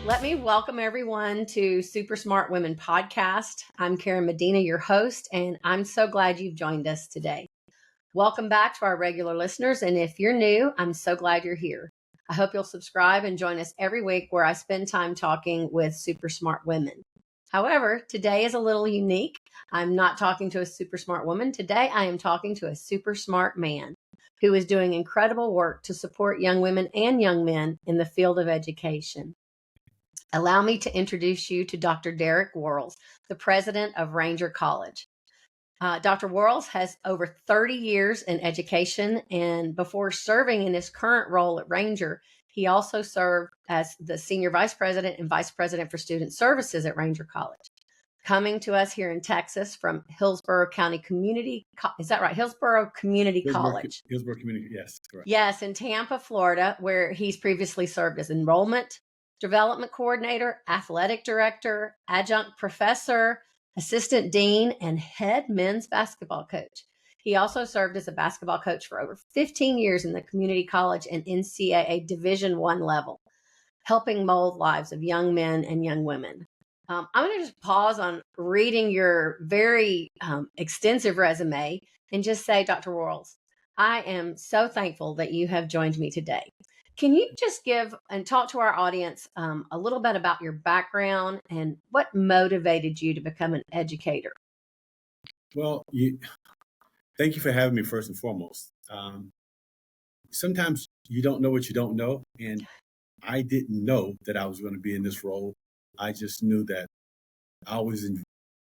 Let me welcome everyone to Super Smart Women Podcast. I'm Karen Medina, your host, and I'm so glad you've joined us today. Welcome back to our regular listeners, and if you're new, I'm so glad you're here. I hope you'll subscribe and join us every week where I spend time talking with super smart women. However, today is a little unique. I'm not talking to a super smart woman. Today, I am talking to a super smart man who is doing incredible work to support young women and young men in the field of education. Allow me to introduce you to Dr. Derrick Worrels, the president of Ranger College. Dr. Worrels has over 30 years in education, and before serving in his current role at Ranger, he also served as the senior vice president and vice president for student services at Ranger College. Coming to us here in Texas from Hillsborough County Community, is that right? Hillsborough Community College. Hillsborough Community, yes, correct. Yes, in Tampa, Florida, where he's previously served as enrollment development coordinator, athletic director, adjunct professor, assistant dean, and head men's basketball coach. He also served as a basketball coach for over 15 years in the community college and NCAA Division I level, helping mold lives of young men and young women. I'm going to just pause on reading your very extensive resume and just say, Dr. Worrels, I am so thankful that you have joined me today. Can you just give and talk to our audience a little bit about your background and what motivated you to become an educator? Well, thank you for having me first and foremost. Sometimes you don't know what you don't know, and I didn't know that I was going to be in this role. I just knew that I always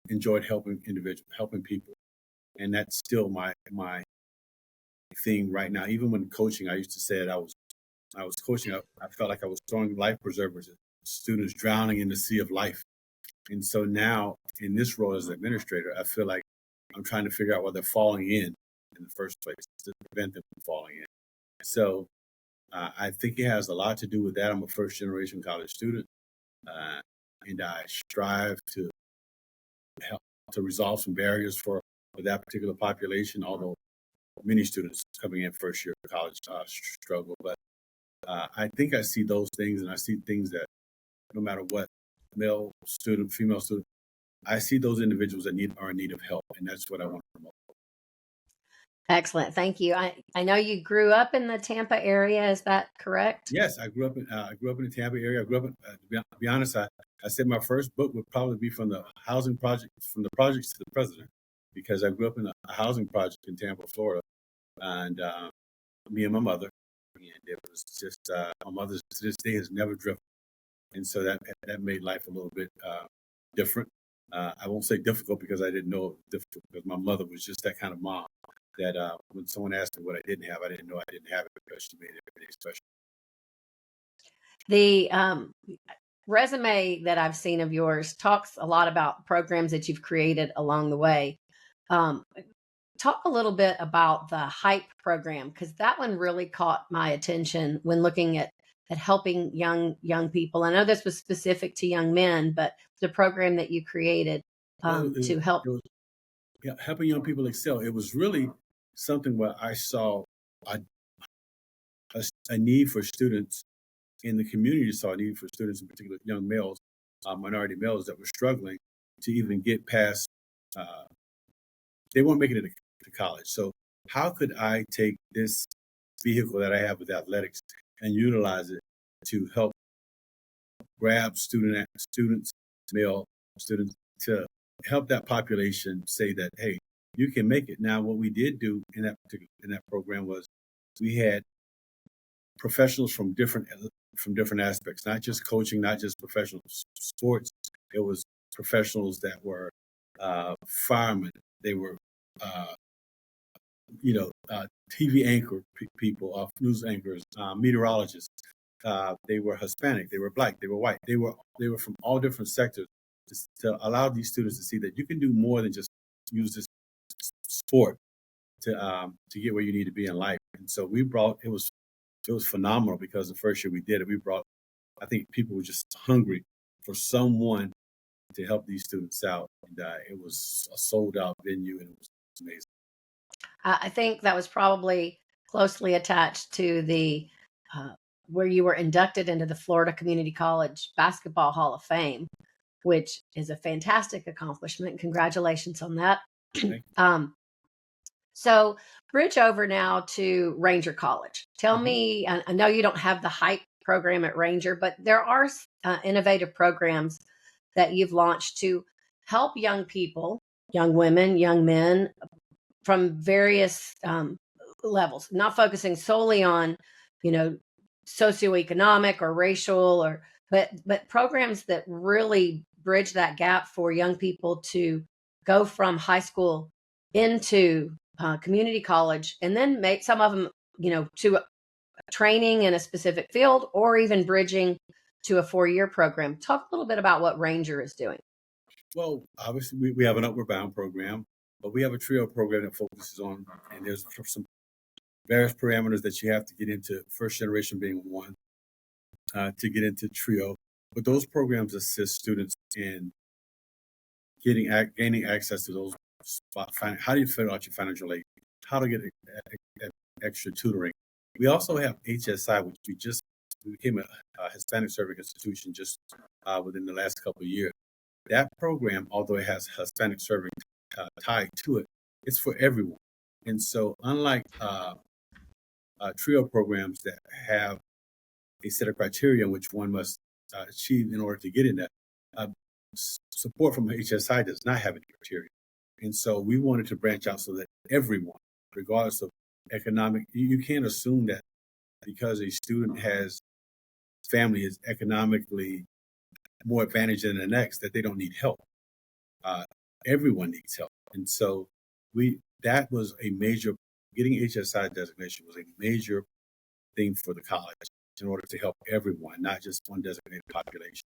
enjoyed helping people, and that's still my thing right now. Even when coaching, I used to say that I was coaching, I felt like I was throwing life preservers at students drowning in the sea of life. And so now in this role as an administrator, I feel like I'm trying to figure out why they're falling in the first place to prevent them from falling in. So I think it has a lot to do with that. I'm a first generation college student, and I strive to help to resolve some barriers for that particular population, although many students coming in first year of college struggle. But I think I see those things, and I see things that no matter what, male student, female student, I see those individuals that are in need of help, and that's what I want to promote. Excellent. Thank you. I know you grew up in the Tampa area. Is that correct? Yes, I grew up in the Tampa area. I grew up in, to be honest, I said my first book would probably be from the housing project, from the projects to the president, because I grew up in a housing project in Tampa, Florida, and me and my mother. And it was just my mother to this day has never driven, and so that made life a little bit different. I won't say difficult because I didn't know it was difficult, because my mother was just that kind of mom that when someone asked me what I didn't have, I didn't know I didn't have it, because she made everything special. The resume that I've seen of yours talks a lot about programs that you've created along the way. Talk a little bit about the HYPE program, because that one really caught my attention when looking at helping young people. I know this was specific to young men, but the program that you created to help. Helping young people excel. It was really something where I saw a need for students in the community, saw a need for students, in particular young males, minority males that were struggling to even get past, they weren't making it to college. So how could I take this vehicle that I have with athletics and utilize it to help grab male students, to help that population say that, hey, you can make it. Now, what we did do in that program was we had professionals from different aspects, not just coaching, not just professional sports. It was professionals that were firemen. They were TV anchor people, news anchors, meteorologists. They were Hispanic, they were Black, they were white. They were from all different sectors, to allow these students to see that you can do more than just use this sport to get where you need to be in life. And so it was phenomenal, because the first year we did it, I think people were just hungry for someone to help these students out. And it was a sold out venue, and it was amazing. I think that was probably closely attached to the where you were inducted into the Florida Community College Basketball Hall of Fame, which is a fantastic accomplishment. Congratulations on that. So bridge over now to Ranger College. Tell me, I know you don't have the hype program at Ranger, but there are innovative programs that you've launched to help young people, young women, young men from various levels, not focusing solely on, socioeconomic or racial, but programs that really bridge that gap for young people to go from high school into community college, and then make some of them, to training in a specific field, or even bridging to a 4-year program. Talk a little bit about what Ranger is doing. Well, obviously, we have an Upward Bound program, but we have a TRIO program that focuses on, and there's some various parameters that you have to get into, first generation being one, to get into TRIO. But those programs assist students in gaining access to those how do you fill out your financial aid, how to get extra tutoring. We also have HSI, which we became a Hispanic-Serving Institution just within the last couple of years. That program, although it has Hispanic serving tied to it, it's for everyone. And so unlike TRIO programs that have a set of criteria in which one must achieve in order to get in that, support from HSI does not have any criteria. And so we wanted to branch out so that everyone, regardless of economic, you can't assume that because a student family is economically more advantaged than the next, that they don't need help. Everyone needs help. And so that was a major, getting HSI designation was a major thing for the college in order to help everyone, not just one designated population.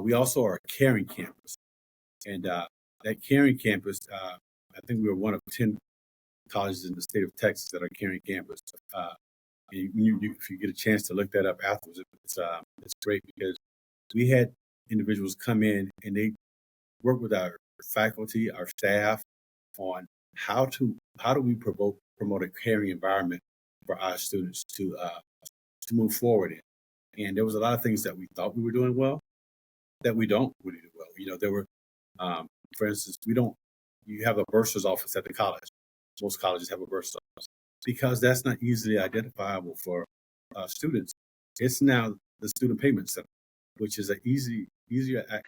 We also are a caring campus. And that caring campus, I think we were one of 10 colleges in the state of Texas that are caring campus. If you get a chance to look that up afterwards, it's great, because we had individuals come in and they work with our faculty, our staff, on how do we promote a caring environment for our students to move forward in. And there was a lot of things that we thought we were doing well that we don't really do well. There were, for instance, you have a bursar's office at the college. Most colleges have a bursar's office, because that's not easily identifiable for students. It's now the student payment center, which is an easier.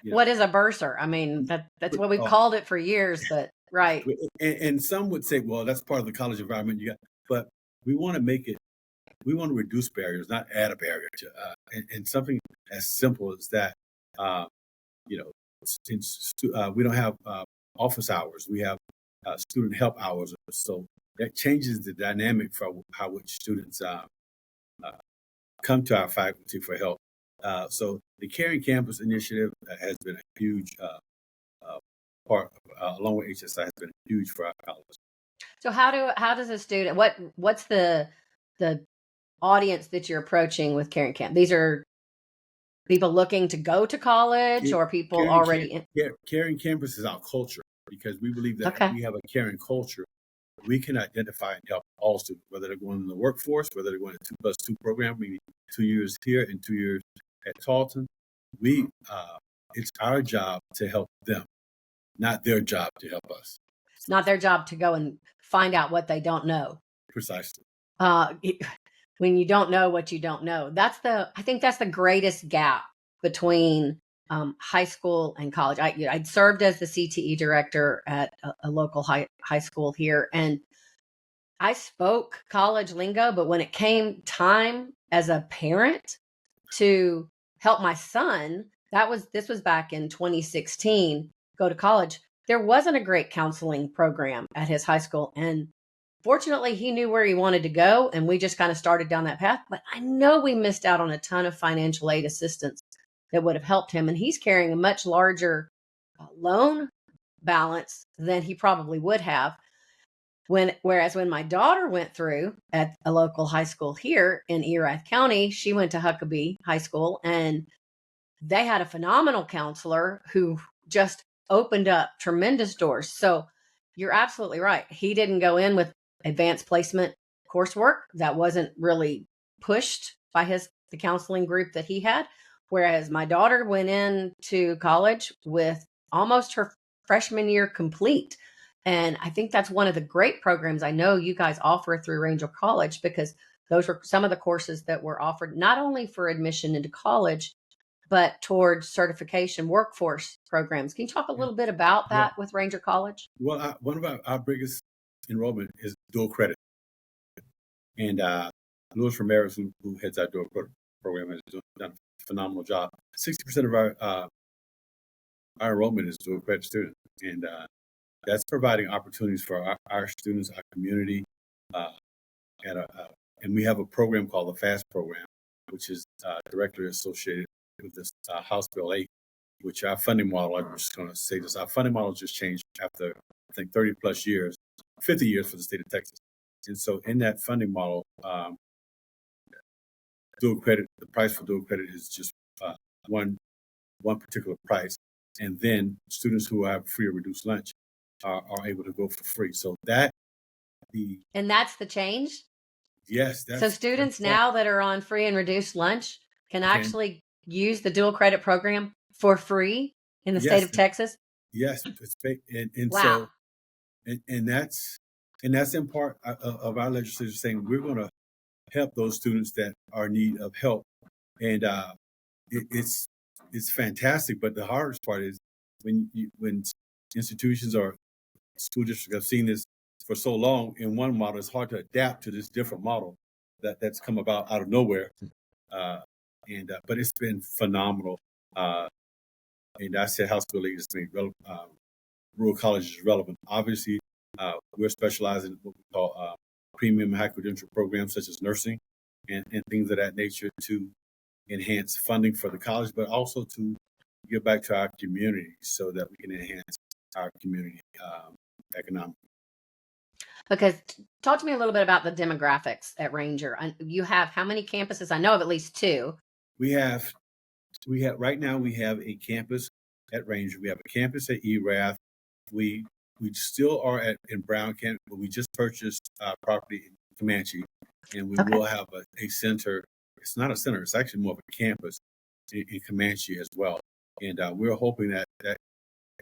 What is a bursar? I mean, that's what we've called it for years, but right. And some would say, well, that's part of the college environment. But we want to make it. We want to reduce barriers, not add a barrier to. And something as simple as that. We don't have office hours. We have student help hours. So that changes the dynamic for how which students come to our faculty for help. So the Caring Campus initiative has been a huge part, along with HSI, has been huge for our college. So how does a student, what's the audience that you're approaching with Caring Camp? These are people looking to go to college, or people already Caring Campus is our culture, because we believe that if we have a caring culture, we can identify and help all students, whether they're going in the workforce, whether they're going to 2+2 program, maybe 2 years here and 2 years at Tarleton. It's our job to help them, not their job to help us. It's not their job to go and find out what they don't know. Precisely. When you don't know what you don't know, I think that's the greatest gap between high school and college. I'd served as the CTE director at a local high school here, and I spoke college lingo, but when it came time as a parent to help my son, this was back in 2016, go to college, there wasn't a great counseling program at his high school. And fortunately, he knew where he wanted to go, and we just kind of started down that path. But I know we missed out on a ton of financial aid assistance that would have helped him. And he's carrying a much larger loan balance than he probably would have. Whereas when my daughter went through at a local high school here in Erath County, she went to Huckabee High School, and they had a phenomenal counselor who just opened up tremendous doors. So you're absolutely right. He didn't go in with advanced placement coursework. That wasn't really pushed by the counseling group that he had. Whereas my daughter went into college with almost her freshman year complete. And I think that's one of the great programs I know you guys offer through Ranger College, because those were some of the courses that were offered not only for admission into college, but towards certification workforce programs. Can you talk a Yeah. little bit about Yeah. that with Ranger College? Well, one of our biggest enrollment is dual credit. And Luis Ramirez, who heads our dual credit program, has done a phenomenal job. 60% of our enrollment is dual credit students. And that's providing opportunities for our students, our community. And we have a program called the FAST program, which is directly associated with this House Bill 8, which our funding model, I'm just going to say this, our funding model just changed after, I think, 30 plus years, 50 years for the state of Texas. And so in that funding model, dual credit, the price for dual credit is just one particular price. And then students who have free or reduced lunch are able to go for free. So and that's the change? Yes. So students now that are on free and reduced lunch can actually use the dual credit program for free in the state of Texas? Yes. And wow. So, and that's in part of our legislature saying we're going to help those students that are in need of help. And it's fantastic. But the hardest part is when institutions or school districts have seen this for so long in one model, it's hard to adapt to this different model that's come about out of nowhere. But it's been phenomenal. And I said House Bill 8 is rural colleges relevant. Obviously, we're specializing in what we call premium high credential programs such as nursing and things of that nature to enhance funding for the college, but also to give back to our community so that we can enhance our community economically. Because talk to me a little bit about the demographics at Ranger. You have how many campuses? I know of at least 2. We have right now we have a campus at Ranger. We have a campus at ERAF. We still are in Brown County, but we just purchased property in Comanche, and we will have a center. It's not a center; it's actually more of a campus in Comanche as well. And we're hoping that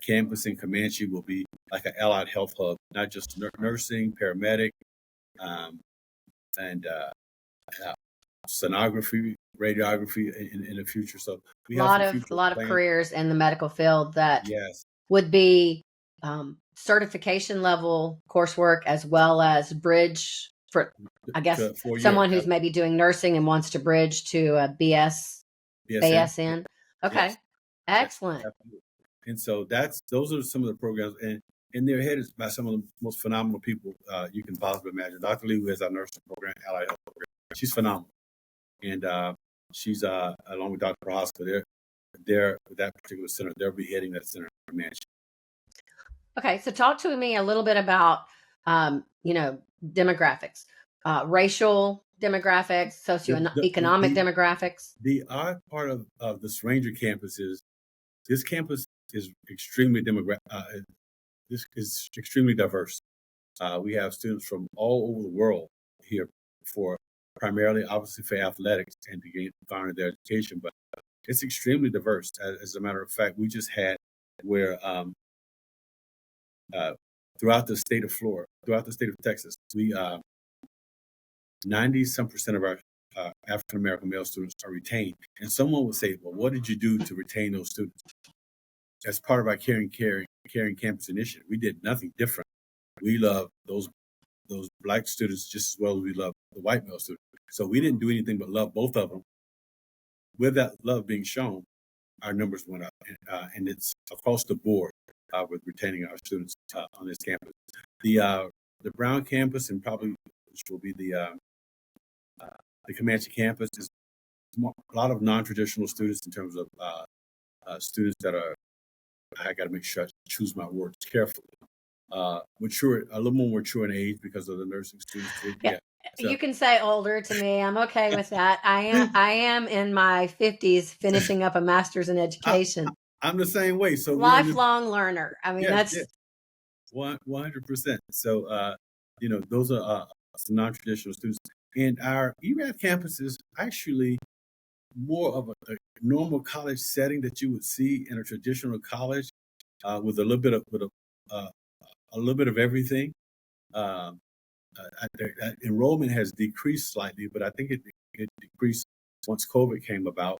campus in Comanche will be like an allied health hub, not just nursing, paramedic, and sonography, radiography in the future. So we have a lot of careers in the medical field that yes. would be certification level coursework as well as bridge for, I guess, someone who's maybe doing nursing and wants to bridge to a BSN. Okay. Yes. Excellent. Yes, and so those are some of the programs, and they're headed by some of the most phenomenal people you can possibly imagine. Dr. Lee, who has our nursing program, allied health program, she's phenomenal. And she's along with Dr. Prohaska, they're that particular center. They'll be heading that center in Comanche. Okay, so talk to me a little bit about demographics, racial demographics, socioeconomic demographics. The odd part of this Ranger campus is this campus is extremely this is extremely diverse. We have students from all over the world here for primarily, obviously, for athletics and to garner their education, but it's extremely diverse. As a matter of fact, we just had where throughout the state of Florida, throughout the state of Texas, we 90% of our African American male students are retained. And someone would say, "Well, what did you do to retain those students?" As part of our caring campus initiative, we did nothing different. We love those Black students just as well as we love the white male students. So we didn't do anything but love both of them. With that love being shown, our numbers went up, and it's across the board with retaining our students on this campus. The Brown campus, and probably which will be the Comanche campus, is a lot of non-traditional students in terms of students that are. I got to make sure I choose my words carefully. Mature, a little more mature in age because of the nursing students. Yeah. So, you can say older to me. I'm okay with that. I am in my 50s, finishing up a master's in education. I'm the same way. So lifelong learner. I mean, that's 100%. So those are some non-traditional students, And our ERAD campus is actually more of a normal college setting that you would see in a traditional college, with a little bit of everything. Um, Enrollment has decreased slightly, but I think it decreased once COVID came about,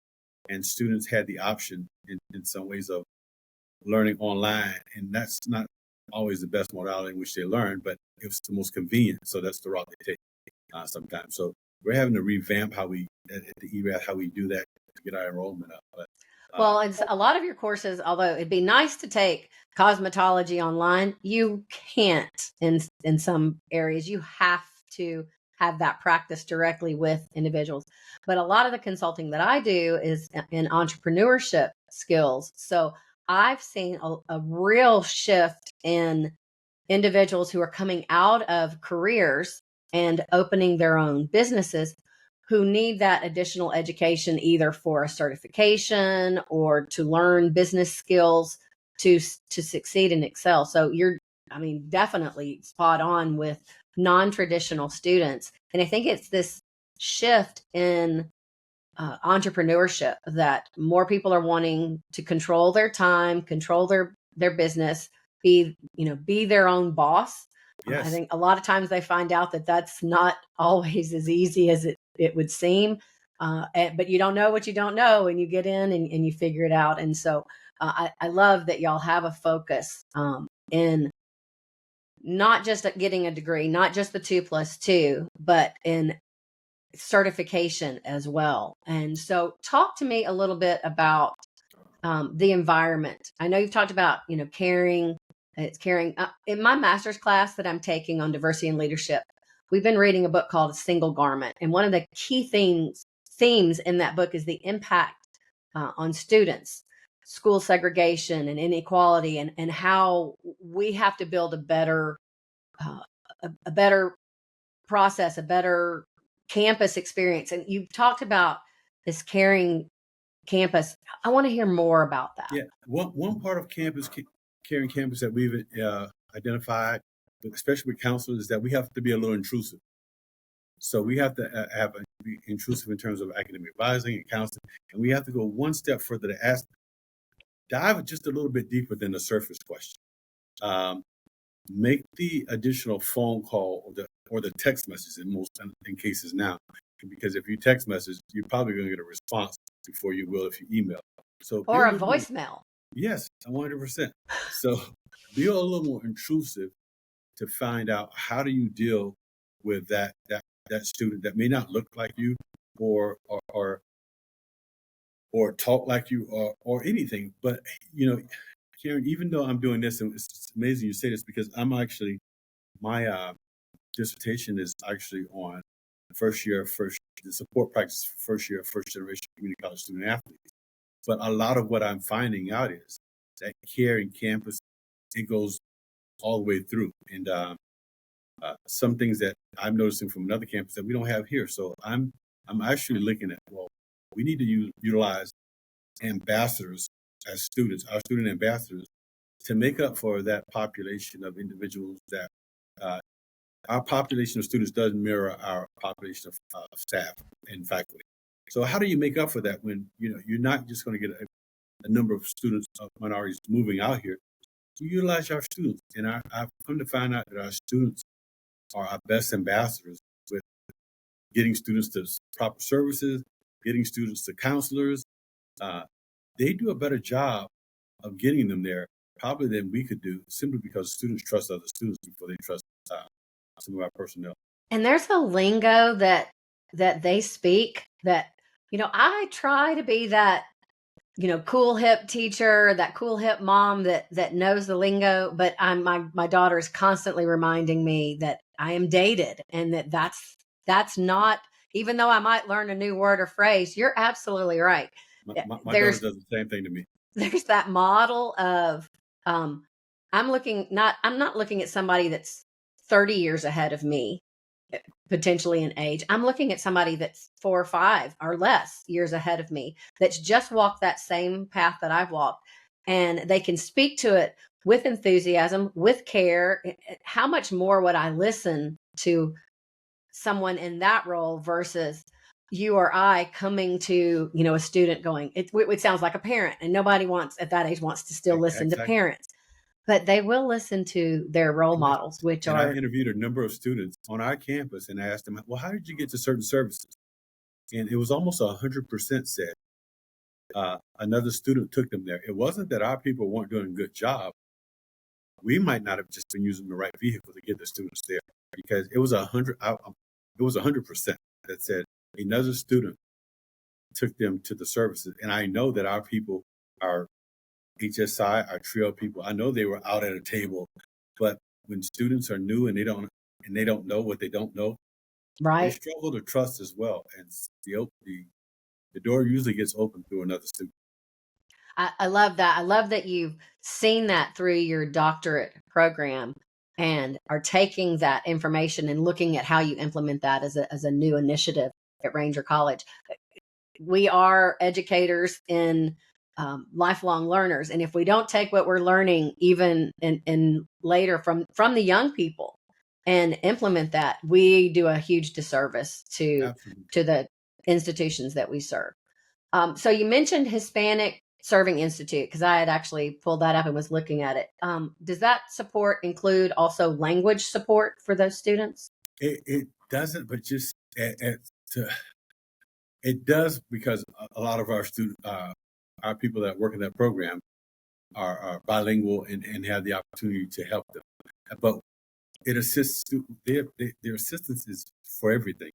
and students had the option in some ways of learning online, and that's not always the best modality in which they learn, but it's the most convenient. So that's the route they take sometimes. So we're having to revamp how we at the ERAD how we do that to get our enrollment up. But Well, it's a lot of your courses, although it'd be nice to take cosmetology online, you can't in some areas. You have to have that practice directly with individuals. But a lot of the consulting that I do is in entrepreneurship skills. So I've seen a real shift in individuals who are coming out of careers and opening their own businesses who need that additional education either for a certification or to learn business skills to succeed and excel. So you're, I mean, definitely spot on with non-traditional students. And I think it's this shift in entrepreneurship that more people are wanting to control their time, control their business, be their own boss. I yes, think a lot of times they find out that that's not always as easy as it would seem. But you don't know what you don't know, and you get in and you figure it out. And so I love that y'all have a focus in not just at getting a degree, not just the 2+2, but in certification as well. And so talk to me a little bit about the environment. I know you've talked about, caring. It's caring. In my master's class that I'm taking on diversity and leadership, we've been reading a book called A Single Garment. And one of the key themes in that book is the impact on students, school segregation and inequality, and how we have to build uh, a better process, a better campus experience. And you've talked about this caring campus. I want to hear more about that. yeah. One part of caring campus that we've identified, especially with counselors, is that we have to be a little intrusive. So we have to be intrusive in terms of academic advising and counseling, and we have to go one step further to dive just a little bit deeper than the surface question. Make the additional phone call or the text message in cases now, because if you text message, you're probably going to get a response before you will if you email. So Or a voicemail. Yes, 100%. So be a little more intrusive to find out how do you deal with that student that may not look like you or talk like you or anything. But Karen, even though I'm doing this, and it's amazing you say this because my dissertation is actually on the support practice for first generation community college student athletes. But a lot of what I'm finding out is that care in campus, it goes all the way through. And some things that I'm noticing from another campus that we don't have here. So I'm actually looking at, well, we need to utilize ambassadors as students, our student ambassadors, to make up for that population of individuals that our population of students doesn't mirror our population of staff and faculty. So how do you make up for that when you're not just going to get a number of students of minorities moving out here? You utilize our students, and I've come to find out that our students are our best ambassadors with getting students to proper services, getting students to counselors. They do a better job of getting them there probably than we could do, simply because students trust other students before they trust some of our personnel. And there's a lingo that they speak that, I try to be that, cool hip teacher, that cool hip mom that knows the lingo, but my daughter is constantly reminding me that I am dated and that's not, even though I might learn a new word or phrase, you're absolutely right. My daughter does the same thing to me. There's that model of I'm not looking at somebody that's 30 years ahead of me, potentially in age. I'm looking at somebody that's 4 or 5 or less years ahead of me that's just walked that same path that I've walked, and they can speak to it with enthusiasm, with care. How much more would I listen to someone in that role versus you or I coming to, a student going, it sounds like a parent, and nobody wants at that age wants to still listen to Exactly. parents, but they will listen to their role models, which And I are interviewed a number of students on our campus and asked them, well, how did you get to certain services? And it was almost 100% said another student took them there. It wasn't that our people weren't doing a good job. We might not have just been using the right vehicle to get the students there, because it was 100% that said another student took them to the services. And I know that our people, our HSI, our TRIO people, I know they were out at a table, but when students are new and they don't know what they don't know, they right. struggle to trust as well. And the door usually gets opened through another student. I love that. I love that you've seen that through your doctorate program and are taking that information and looking at how you implement that as a new initiative at Ranger College. We are educators in lifelong learners, and if we don't take what we're learning even in later from the young people and implement that, we do a huge disservice to Absolutely. the institutions that we serve. So you mentioned Hispanic-Serving Institute, because I had actually pulled that up and was looking at it. Does that support include also language support for those students? It doesn't, but just it does, because a lot of our our people that work in that program are bilingual and have the opportunity to help them. But it assists, their assistance is for everything.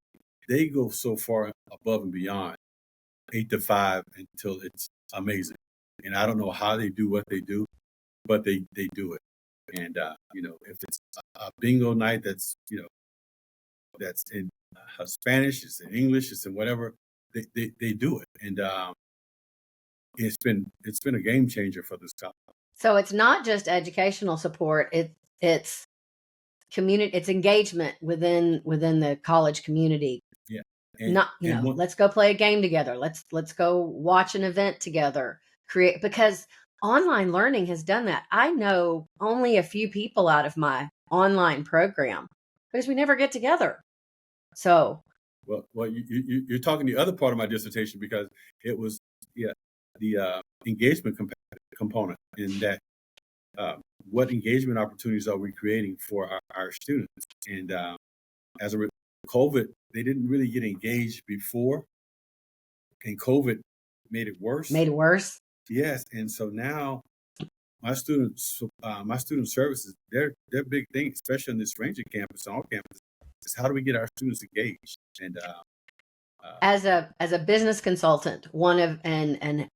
They go so far above and beyond 8 to 5 until it's amazing. And I don't know how they do what they do, but they do it. And, if it's a bingo night that's in Spanish, it's in English, it's in whatever, they do it. And it's been a game changer for this college. So it's not just educational support; it's community, it's engagement within the college community. Yeah. Not, let's go play a game together. Let's go watch an event together. Because online learning has done that. I know only a few people out of my online program because we never get together. So, well, you're talking the other part of my dissertation, because it was the engagement component, in that what engagement opportunities are we creating for our students? And as a COVID, they didn't really get engaged before, and COVID made it worse. Yes, and so now my student services, their big thing, especially on this Ranger campus, on our campus, is how do we get our students engaged? And as a business consultant, and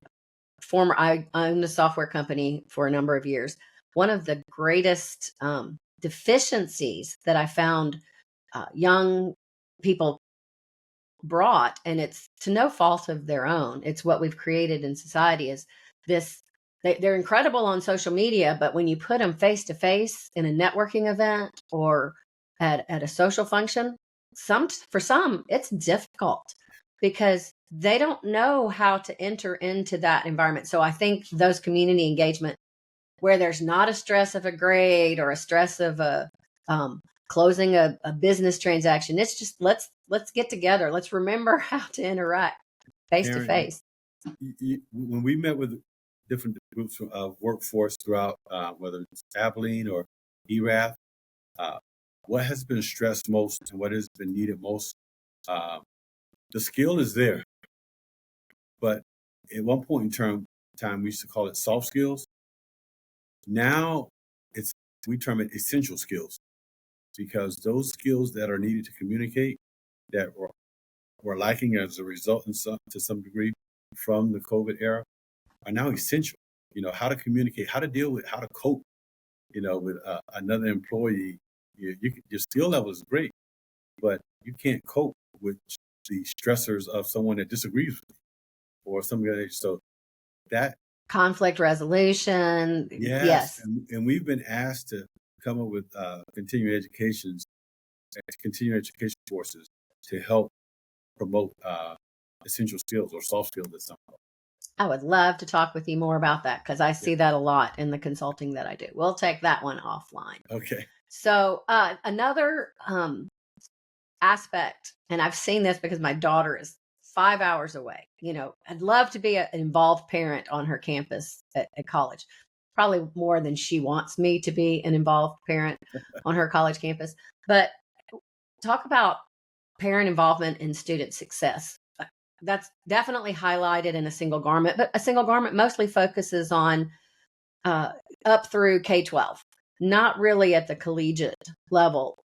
former, I owned a software company for a number of years. One of the greatest deficiencies that I found young people brought, and it's to no fault of their own, it's what we've created in society, is this. They're incredible on social media, but when you put them face to face in a networking event or at a social function, for some it's difficult because they don't know how to enter into that environment. So I think those community engagement where there's not a stress of a grade or a stress of a closing a business transaction, it's just let's get together. Let's remember how to interact face to face. When we met with different groups of workforce throughout, whether it's Abilene or ERAF, what has been stressed most and what has been needed most, the skill is there. But at one point in time, we used to call it soft skills. Now we term it essential skills, because those skills that are needed to communicate, that were lacking as a result to some degree from the COVID era, are now essential. How to communicate, how to deal with, how to cope, with another employee. Your skill level is great, but you can't cope with the stressors of someone that disagrees with you or somebody. So that conflict resolution. yes. And we've been asked to come up with continuing education courses to help promote essential skills or soft skills at some point. I would love to talk with you more about that, because I see that a lot in the consulting that I do. We'll take that one offline. Okay. So another aspect, and I've seen this because my daughter is 5 hours away. I'd love to be an involved parent on her campus at college, probably more than she wants me to be an involved parent on her college campus. But talk about parent involvement in student success. That's definitely highlighted in A Single Garment, but A Single Garment mostly focuses on up through K-12, not really at the collegiate level.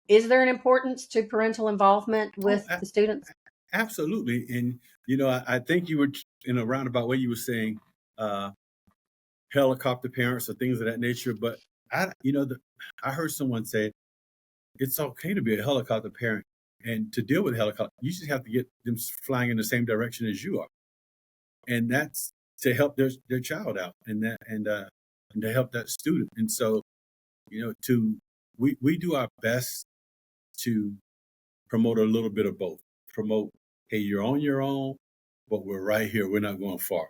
Is there an importance to parental involvement Oh, with the students? absolutely. And, I think you were in a roundabout way, you were saying uh, helicopter parents or things of that nature. But I heard someone say it's okay to be a helicopter parent and to deal with helicopter. You just have to get them flying in the same direction as you are. And that's to help their child out and to help that student. And so, we do our best to promote a little bit of both. Promote, hey, you're on your own, but we're right here. We're not going far.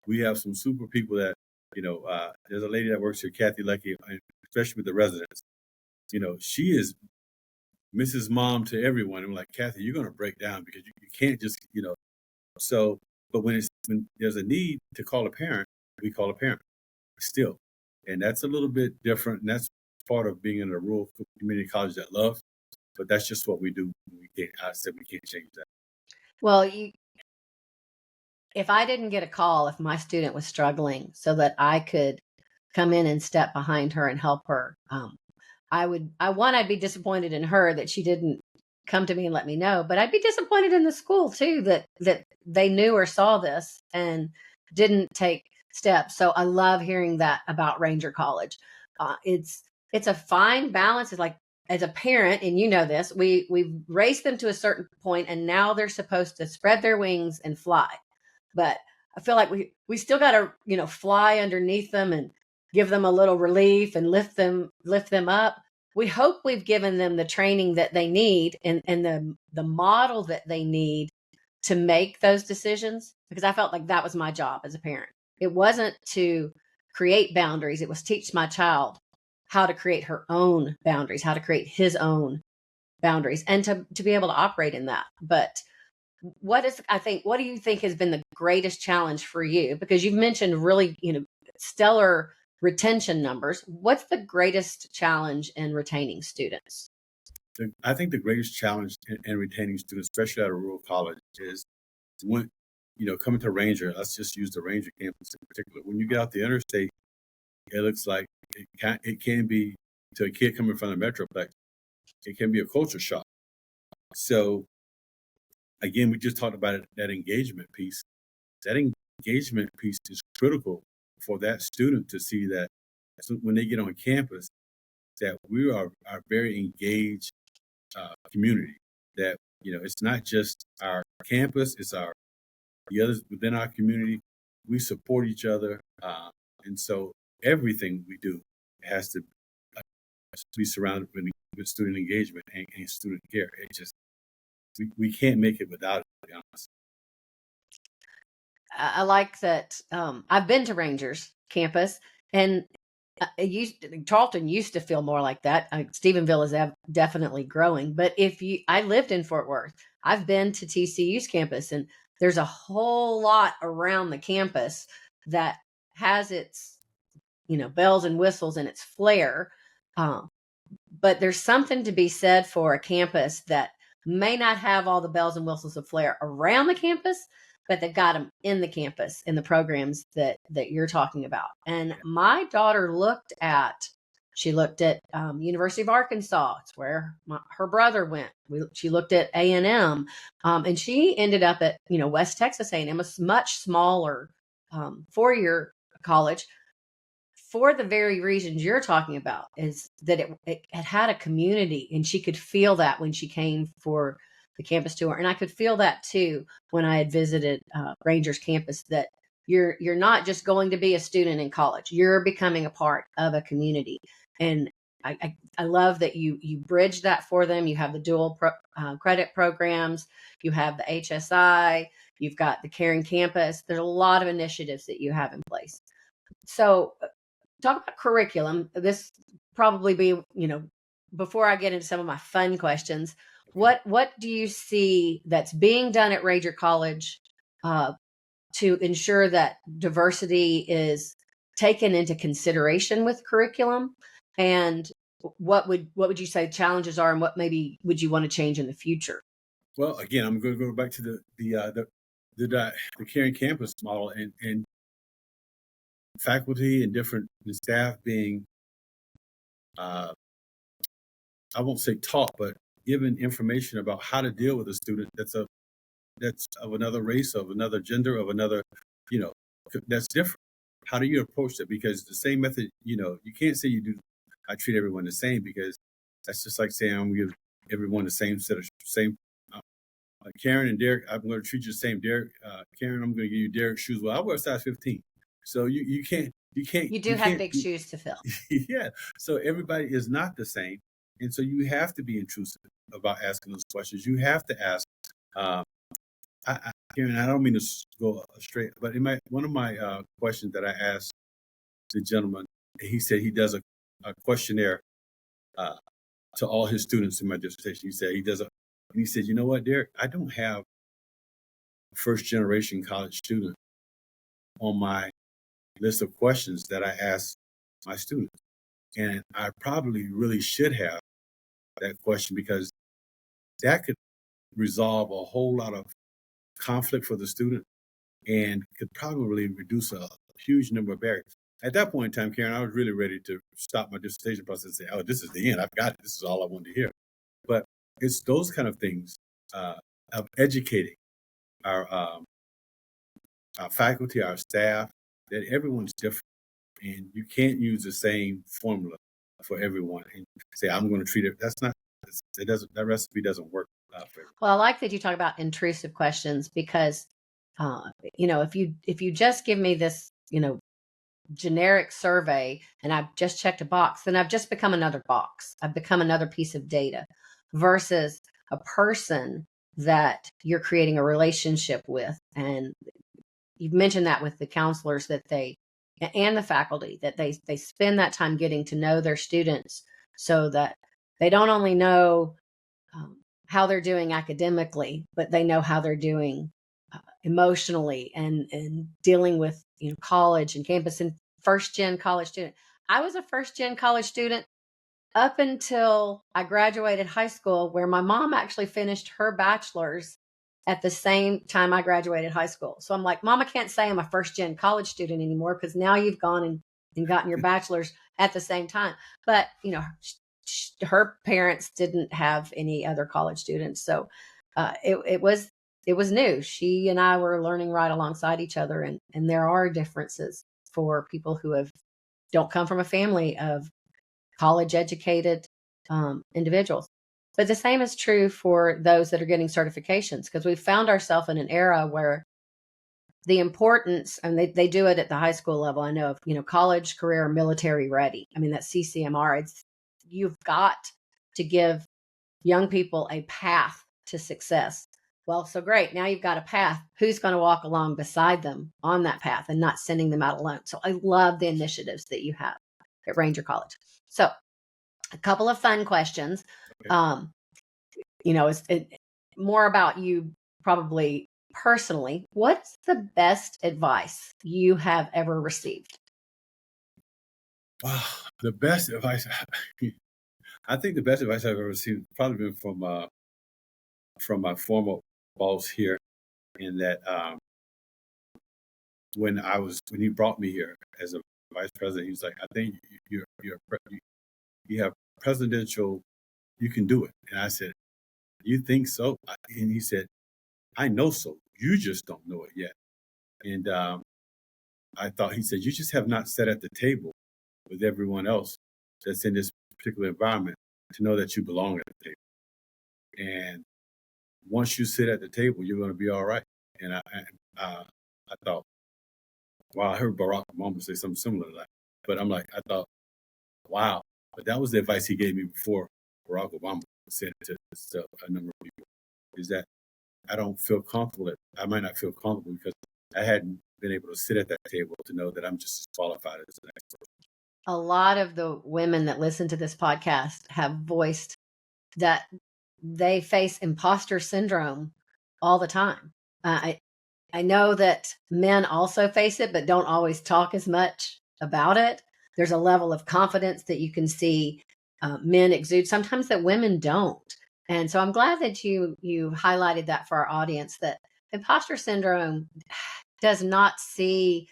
We have some super people that, there's a lady that works here, Kathy Lecky, especially with the residents. She is Mrs. Mom to everyone. I'm like, Kathy, you're going to break down because you can't just, so, but when there's a need to call a parent, we call a parent still. And that's a little bit different. And that's part of being in a rural community college that loves, but that's just what we do. I said we can't change that. Well, if I didn't get a call, if my student was struggling so that I could come in and step behind her and help her, I'd be disappointed in her that she didn't come to me and let me know, but I'd be disappointed in the school too, that they knew or saw this and didn't take steps. So I love hearing that about Ranger College. It's a fine balance. It's like, as a parent, and you know this, we've raised them to a certain point and now they're supposed to spread their wings and fly. But I feel like we still got to, fly underneath them and give them a little relief and lift them up. We hope we've given them the training that they need and the model that they need to make those decisions, because I felt like that was my job as a parent. It wasn't to create boundaries. It was teach my child how to create her own boundaries, how to create his own boundaries, and to be able to operate in that. But what do you think has been the greatest challenge for you? Because you've mentioned really, stellar retention numbers. What's the greatest challenge in retaining students? I think the greatest challenge in retaining students, especially at a rural college, is when, coming to Ranger, let's just use the Ranger campus in particular. When you get out the interstate, it looks like it can be, to a kid coming from the Metroplex, it can be a culture shock. So again, we just talked about that engagement piece. That engagement piece is critical for that student to see that when they get on campus, that we are a very engaged community. That, it's not just our campus, it's the others within our community. We support each other. And so everything we do has to be surrounded with student engagement and student care. It just, we can't make it without it, to be honest. I like that. I've been to Rangers campus, and Charlton used to feel more like that. Stephenville is definitely growing, but I lived in Fort Worth. I've been to TCU's campus, and there's a whole lot around the campus that has its, bells and whistles and its flair. But there's something to be said for a campus that may not have all the bells and whistles of flair around the campus, but they've got them in the campus, in the programs that you're talking about. And my daughter looked at University of Arkansas. It's where her brother went. She looked at A&M, and she ended up at, West Texas A&M, a much smaller 4-year college, for the very reasons you're talking about, is that it had a community, and she could feel that when she came for the campus tour. And I could feel that too when I had visited Rangers campus, that you're not just going to be a student in college, you're becoming a part of a community. And I love that you bridge that for them. You have the dual credit programs, you have the HSI, you've got the Caring Campus. There's a lot of initiatives that you have in place. So talk about curriculum. This probably be, before I get into some of my fun questions, What do you see that's being done at Ranger College to ensure that diversity is taken into consideration with curriculum? And what would you say challenges are, and what maybe would you want to change in the future? Well, again, I'm going to go back to the caring campus model, and faculty and staff being, I won't say taught, but given information about how to deal with a student that's of another race, of another gender, of another, you know, that's different. How do you approach that? Because the same method, you can't say I treat everyone the same, because that's just like saying I'm going to give everyone the same. Karen and Derrick, I'm going to treat you the same. Derrick, Karen, I'm going to give you Derrick's shoes. Well, I wear size 15, so you can't You do have big shoes to fill. yeah. So everybody is not the same, and so you have to be intrusive about asking those questions. You have to ask. Karen, I don't mean to go straight, but one of my questions that I asked the gentleman, he said he does a questionnaire to all his students in my dissertation. He said and he said, you know what, Derrick, I don't have a first generation college student on my list of questions that I ask my students. And I probably really should have that question, because that could resolve a whole lot of conflict for the student and could probably reduce a huge number of barriers. At that point in time, Karen, I was really ready to stop my dissertation process and say, oh, this is the end. I've got it. This is all I wanted to hear. But it's those kind of things of educating our faculty, our staff, that everyone's different. And you can't use the same formula for everyone and say, I'm going to treat it. That recipe doesn't work for everyone. Well, I like that you talk about intrusive questions, because, if you just give me this, generic survey and I've just checked a box, then I've just become another box. I've become another piece of data, versus a person that you're creating a relationship with. And you've mentioned that with the counselors, and the faculty, that they spend that time getting to know their students, so that they don't only know how they're doing academically, but they know how they're doing emotionally, and dealing with college and campus. And first gen college student, I was a first gen college student up until I graduated high school, where my mom actually finished her bachelor's at the same time I graduated high school. So I'm like, Mom, I can't say I'm a first gen college student anymore, because now you've gone and gotten your bachelor's at the same time. But her parents didn't have any other college students, so it was new. She and I were learning right alongside each other, and there are differences for people who don't come from a family of college educated individuals. But the same is true for those that are getting certifications, because we've found ourselves in an era where the importance, and they do it at the high school level, I know of, college, career, military ready. I mean, that's CCMR. You've got to give young people a path to success. Well, so great. Now you've got a path. Who's going to walk along beside them on that path and not sending them out alone? So I love the initiatives that you have at Ranger College. So a couple of fun questions. Okay. It's more about you probably personally. What's the best advice you have ever received? Wow, the best advice. I think the best advice I've ever received probably been from my former boss here, in that when he brought me here as a vice president, he was like, I think you have presidential, you can do it. And I said, you think so? And he said, I know so. You just don't know it yet. And he said, you just have not sat at the table with everyone else that's in this particular environment to know that you belong at the table. And once you sit at the table, you're going to be all right. And I thought, wow, I heard Barack Obama say something similar to that. But I thought, wow. But that was the advice he gave me before Barack Obama said it to a number of people, is that I don't feel comfortable. I might not feel comfortable because I hadn't been able to sit at that table to know that I'm just as qualified as the next person. A lot of the women that listen to this podcast have voiced that they face imposter syndrome all the time. I know that men also face it, but don't always talk as much about it. There's a level of confidence that you can see men exude sometimes that women don't. And so I'm glad that you highlighted that for our audience, that imposter syndrome does not see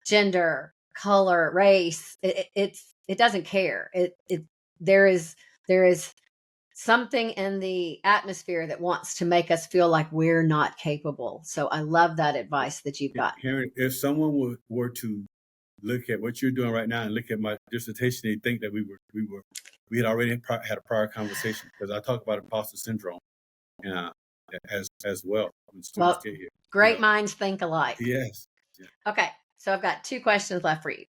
gender, color, race. It doesn't care. There is there is something in the atmosphere that wants to make us feel like we're not capable. So I love that advice that you've got. Karen, if someone were to look at what you're doing right now and look at my dissertation, they think that we had already had a prior conversation, because I talk about imposter syndrome uh, as well when students Well, get here. great minds think alike. Yes. Yeah. Okay, so I've got 2 questions left for you.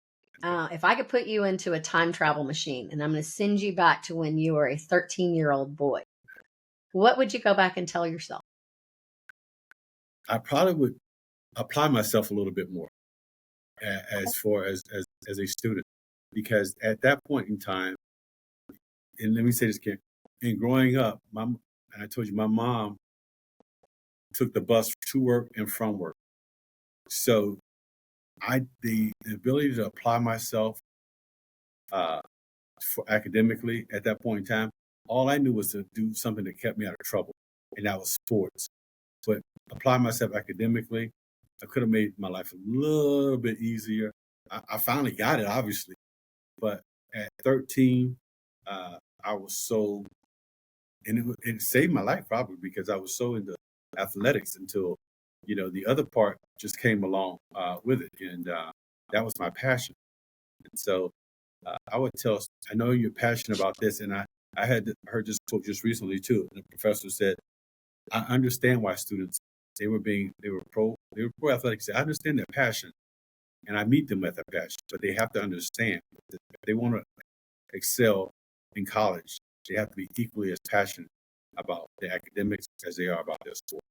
If I could put you into a time travel machine and I'm going to send you back to when you were a 13-year-old boy, what would you go back and tell yourself? I probably would apply myself a little bit more as far as a student, because at that point in time, and let me say this, Ken, in growing up, and I told you, my mom took the bus to work and from work. So the ability to apply myself for academically at that point in time, all I knew was to do something that kept me out of trouble, and that was sports. But apply myself academically, I could have made my life a little bit easier. I finally got it, obviously, but at 13, I was so, and it saved my life probably, because I was so into athletics until, the other part just came along with it, and that was my passion. And so I would I know you're passionate about this, and I had heard this quote just recently too. And the professor said, I understand why students, they were pro athletics. I understand their passion, and I meet them at their passion, but they have to understand that if they want to excel in college, they have to be equally as passionate about the academics as they are about their sport.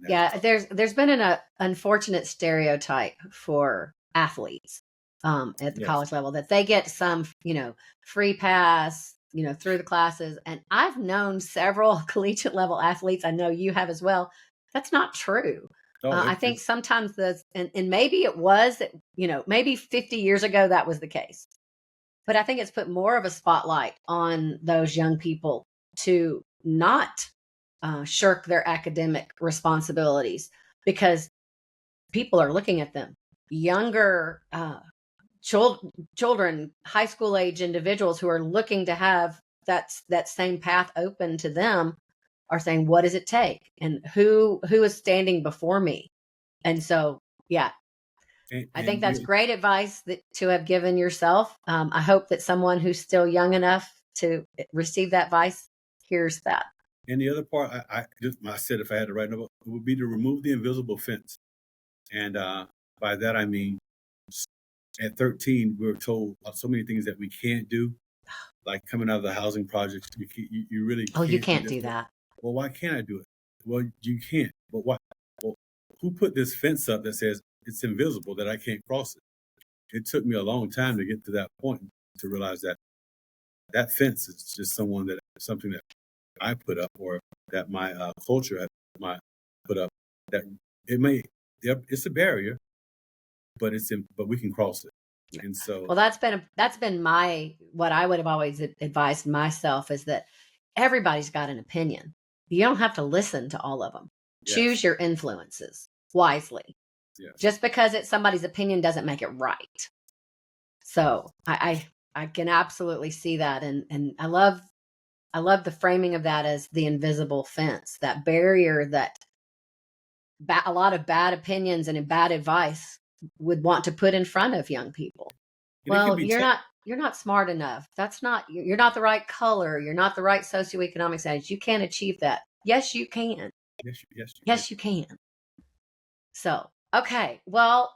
Yeah, there's been an unfortunate stereotype for athletes at the Yes. college level, that they get some, free pass, through the classes. And I've known several collegiate level athletes. I know you have as well. That's not true. Oh, I think sometimes and maybe it was, maybe 50 years ago that was the case. But I think it's put more of a spotlight on those young people to not shirk their academic responsibilities, because people are looking at them. Younger children, high school age individuals who are looking to have that same path open to them are saying, what does it take? And who is standing before me? And so, yeah, I think that's great advice to have given yourself. I hope that someone who's still young enough to receive that advice hears that. And the other part, I said, if I had to write it would be to remove the invisible fence. And by that, I mean, at 13, we were told so many things that we can't do, like coming out of the housing projects. You really can't. Oh, you can't do that. Well, why can't I do it? Well, you can't. But why? Well, who put this fence up that says it's invisible, that I can't cross it? It took me a long time to get to that point, to realize that that fence is just something that I put up, or that my culture had put up. That it's a barrier, but but we can cross it. And so, well, that's been what I would have always advised myself, is that everybody's got an opinion. You don't have to listen to all of them. Yes. Choose your influences wisely. Yes. Just because it's somebody's opinion doesn't make it right. So I can absolutely see that, and I love the framing of that as the invisible fence, that barrier that a lot of bad opinions and bad advice would want to put in front of young people. Well, you're not smart enough. You're not the right color. You're not the right socioeconomic status. You can't achieve that. Yes, you can. Yes, you can. So, okay. Well,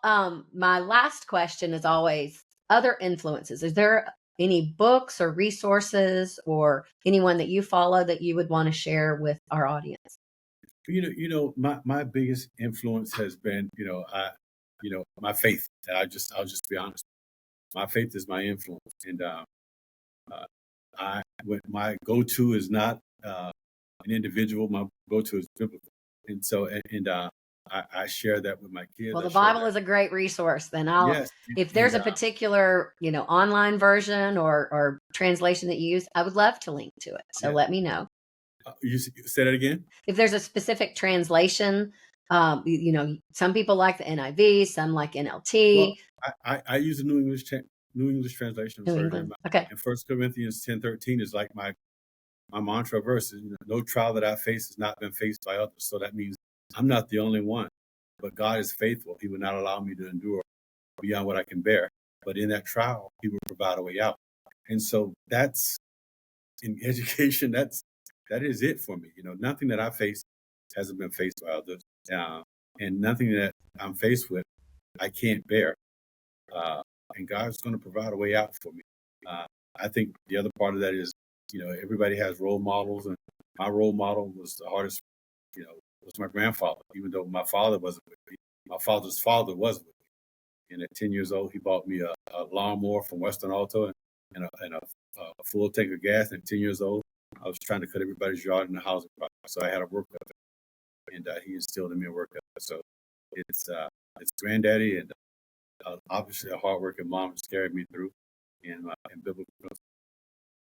my last question is always other influences. Is there any books or resources or anyone that you follow that you would want to share with our audience? My biggest influence has been, my faith. I'll just be honest. My faith is my influence, and my go-to is not an individual, my go-to is biblical. And so, I share that with my kids. Well, I the share Bible that. is a great resource. Then Yes. if And there's a particular, online version or translation that you use, I would love to link to it. So yeah. let me know. You say that again? If there's a specific translation, some people like the NIV, some like NLT. Well, I use the New English translation New version. England. Okay. And 1 Corinthians 10:13 is like my mantra verse. No trial that I face has not been faced by others. So that means I'm not the only one. But God is faithful. He will not allow me to endure beyond what I can bear. But in that trial, He will provide a way out. And so that's in education. That is it for me. Nothing that I face hasn't been faced by others, and nothing that I'm faced with I can't bear. And God's going to provide a way out for me. I think the other part of that is, everybody has role models, and my role model was the hardest. Was my grandfather. Even though my father wasn't with me, my father's father was with me. And at 10 years old, he bought me a lawnmower from Western Auto and a full tank of gas. And at 10 years old, I was trying to cut everybody's yard in the housing project, so I had a work ethic, and he instilled in me a work ethic. So it's granddaddy and obviously a hardworking mom has carried me through, and biblical principles.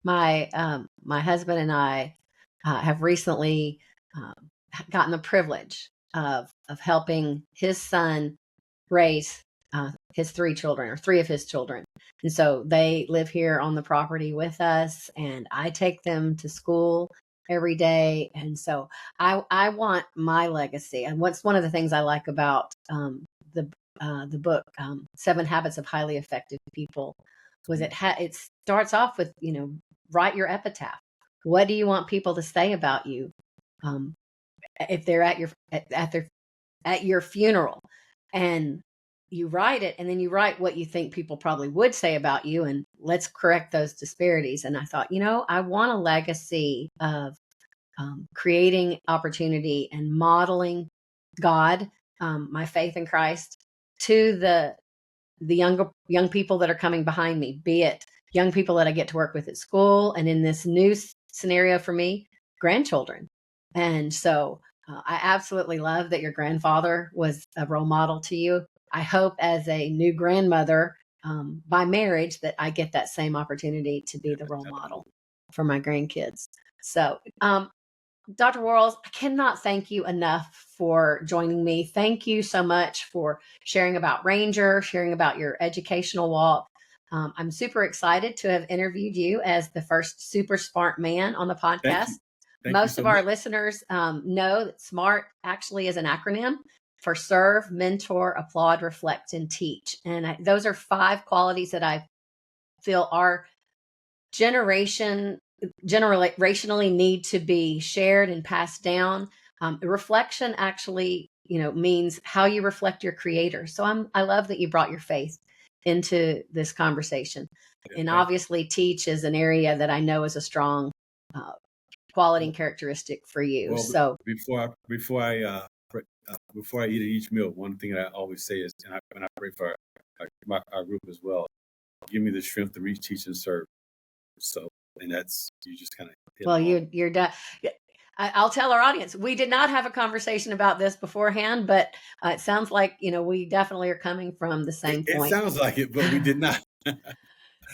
My husband and I have recently gotten the privilege of helping his son raise his three children, or three of his children. And so they live here on the property with us, and I take them to school every day. And so I want my legacy. And what's one of the things I like about the book, 7 Habits of Highly Effective People, was it starts off with, write your epitaph. What do you want people to say about you? If they're at your funeral, and you write it, and then you write what you think people probably would say about you, and let's correct those disparities. And I thought, I want a legacy of creating opportunity and modeling God, my faith in Christ, to the young people that are coming behind me, be it young people that I get to work with at school, and in this new scenario for me, grandchildren. And so I absolutely love that your grandfather was a role model to you. I hope as a new grandmother, by marriage, that I get that same opportunity to be the role model for my grandkids. So, Dr. Worrels, I cannot thank you enough for joining me. Thank you so much for sharing about Ranger, sharing about your educational walk. I'm super excited to have interviewed you as the first super smart man on the podcast. Most of our listeners know that SMART actually is an acronym for Serve, Mentor, Applaud, Reflect, and Teach. And those are 5 qualities that I feel are generationally need to be shared and passed down. Reflection actually, means how you reflect your creator. So I love that you brought your faith into this conversation. And obviously teach is an area that I know is a strong quality and characteristic for you. Well, so before I eat at each meal, one thing that I always say is, and I pray for our group as well, give me the strength to reach, teach, and serve. So, and that's, you just kind of you're done. I'll tell our audience, we did not have a conversation about this beforehand, but it sounds like, we definitely are coming from the same point. It sounds like it, but we did not.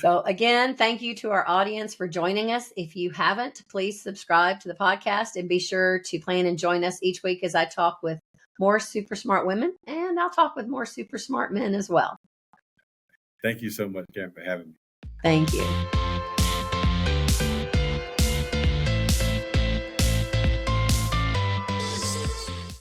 So again, thank you to our audience for joining us. If you haven't, please subscribe to the podcast, and be sure to plan and join us each week as I talk with more super smart women, and I'll talk with more super smart men as well. Thank you so much, Karen, for having me. Thank you.